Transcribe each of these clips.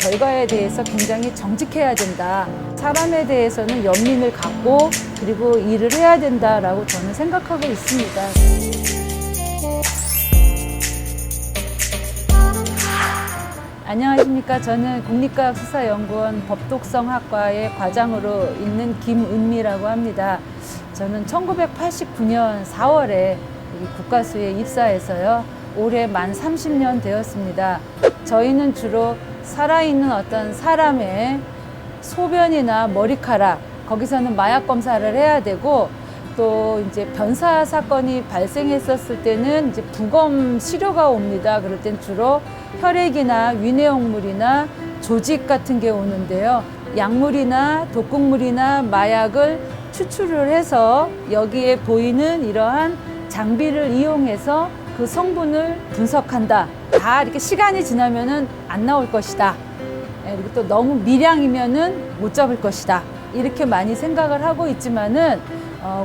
결과에 대해서 굉장히 정직해야 된다. 사람에 대해서는 연민을 갖고 그리고 일을 해야 된다라고 저는 생각하고 있습니다. 안녕하십니까. 저는 국립과학수사연구원 법독성학과의 과장으로 있는 김은미라고 합니다. 저는 1989년 4월에 국가수에 입사해서요. 올해 만 30년 되었습니다. 저희는 주로 살아있는 어떤 사람의 소변이나 머리카락, 거기서는 마약 검사를 해야 되고, 또 이제 변사 사건이 발생했었을 때는 이제 부검 시료가 옵니다. 그럴 땐 주로 혈액이나 위내용물이나 조직 같은 게 오는데요. 약물이나 독극물이나 마약을 추출을 해서 여기에 보이는 이러한 장비를 이용해서 그 성분을 분석한다. 다 이렇게 시간이 지나면은 안 나올 것이다. 그리고 또 너무 미량이면은 못 잡을 것이다. 이렇게 많이 생각을 하고 있지만은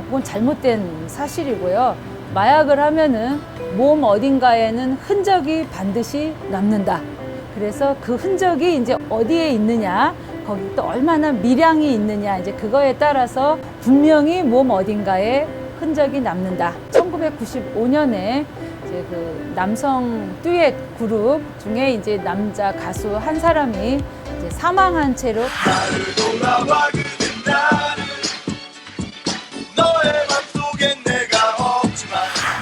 그건 잘못된 사실이고요. 마약을 하면은 몸 어딘가에는 흔적이 반드시 남는다. 그래서 그 흔적이 이제 어디에 있느냐, 거기 또 얼마나 미량이 있느냐, 이제 그거에 따라서 분명히 몸 어딘가에 흔적이 남는다. 1995년에 이제 그 남성 듀엣 그룹 중에 이제 남자 가수 한 사람이 이제 사망한 채로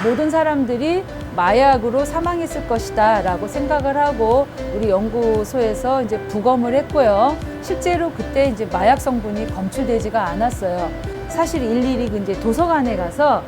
모든 사람들이 마약으로 사망했을 것이다 라고 생각을 하고 우리 연구소에서 이제 부검을 했고요. 실제로 그때 이제 마약 성분이 검출되지가 않았어요. 사실 일일이 이제 도서관에 가서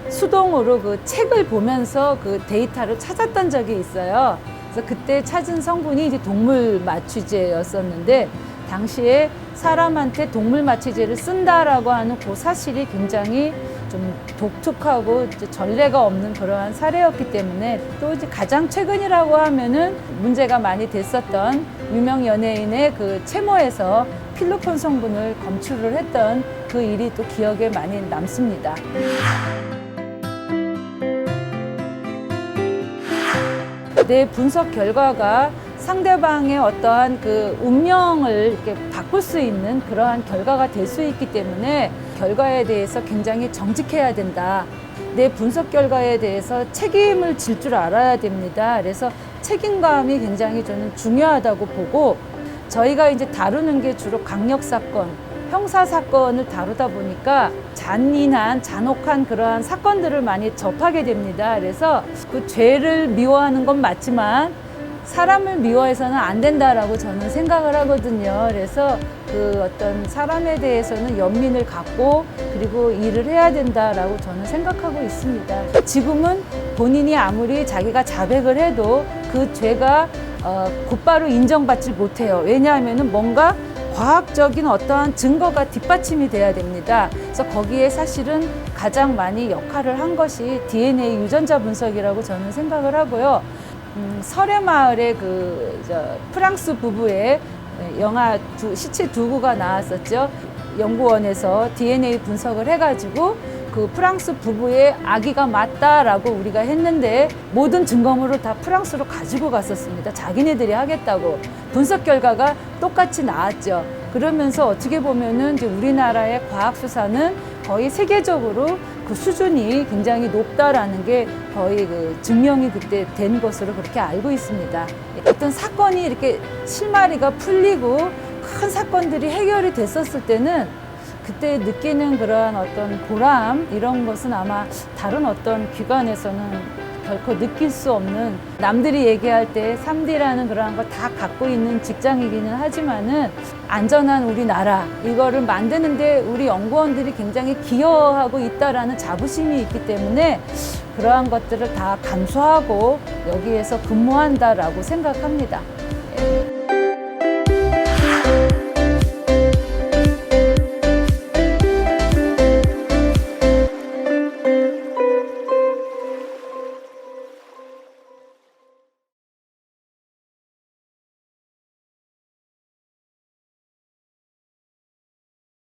수동으로 그 책을 보면서 그 데이터를 찾았던 적이 있어요. 그래서 그때 찾은 성분이 이제 동물 마취제였었는데 당시에 사람한테 동물 마취제를 쓴다라고 하는 그 사실이 굉장히 좀 독특하고 이제 전례가 없는 그러한 사례였기 때문에 또 이제 가장 최근이라고 하면은 문제가 많이 됐었던 유명 연예인의 그 채모에서 필로폰 성분을 검출을 했던 그 일이 또 기억에 많이 남습니다. 내 분석 결과가 상대방의 어떠한 그 운명을 이렇게 바꿀 수 있는 그러한 결과가 될 수 있기 때문에 결과에 대해서 굉장히 정직해야 된다. 내 분석 결과에 대해서 책임을 질 줄 알아야 됩니다. 그래서 책임감이 굉장히 저는 중요하다고 보고 저희가 이제 다루는 게 주로 강력사건, 형사사건을 다루다 보니까 잔인한, 잔혹한 그러한 사건들을 많이 접하게 됩니다. 그래서 그 죄를 미워하는 건 맞지만 사람을 미워해서는 안 된다라고 저는 생각을 하거든요. 그래서 그 어떤 사람에 대해서는 연민을 갖고 그리고 일을 해야 된다라고 저는 생각하고 있습니다. 지금은 본인이 아무리 자기가 자백을 해도 그 죄가 곧바로 인정받지 못해요. 왜냐하면은 뭔가 과학적인 어떠한 증거가 뒷받침이 돼야 됩니다. 그래서 거기에 사실은 가장 많이 역할을 한 것이 DNA 유전자 분석이라고 저는 생각을 하고요. 설해마을의 프랑스 부부의 영화 시체 두구가 나왔었죠. 연구원에서 DNA 분석을 해가지고 그 프랑스 부부의 아기가 맞다라고 우리가 했는데 모든 증거물을 다 프랑스로 가지고 갔었습니다. 자기네들이 하겠다고. 분석 결과가 똑같이 나왔죠. 그러면서 어떻게 보면은 이제 우리나라의 과학 수사는 거의 세계적으로 그 수준이 굉장히 높다라는 게 거의 그 증명이 그때 된 것으로 그렇게 알고 있습니다. 어떤 사건이 이렇게 실마리가 풀리고 큰 사건들이 해결이 됐었을 때는 그때 느끼는 그러한 어떤 보람 이런 것은 아마 다른 어떤 기관에서는 결코 느낄 수 없는, 남들이 얘기할 때 3D라는 그러한 걸 다 갖고 있는 직장이기는 하지만은 안전한 우리나라 이거를 만드는데 우리 연구원들이 굉장히 기여하고 있다라는 자부심이 있기 때문에 그러한 것들을 다 감수하고 여기에서 근무한다라고 생각합니다. 예.